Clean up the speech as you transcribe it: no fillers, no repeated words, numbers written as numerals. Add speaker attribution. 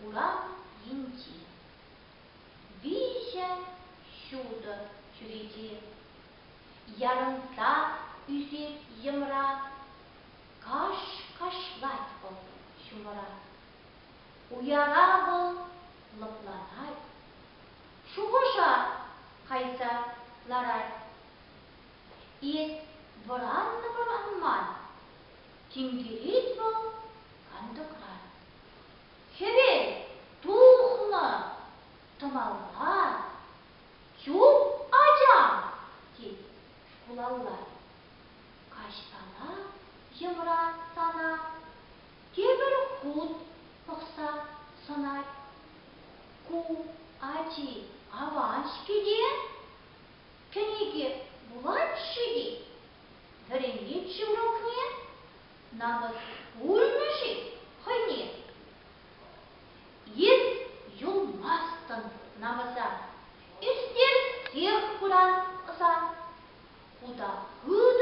Speaker 1: урам инти. Виже шуды жүреде. Ярынса үзет емра. Каш-кашлать бұл шумыра. Уяра бұл лыпланай. Шуғыша қайса ларай. Ес бұранны бұранман. Теңгерет бұл қандықран. Хевел тухны тымаллар. Чуп ажам деп шкулалар. Каштала жымра сана. Кебір құт пықса санай. Ку ачи аванш кеде. Кенеге буланшы де. Віренет жүрікне. Намыз өлміші қайне. Ет юлмастын намыза. Үстер сех құран ұса. Құда ғыз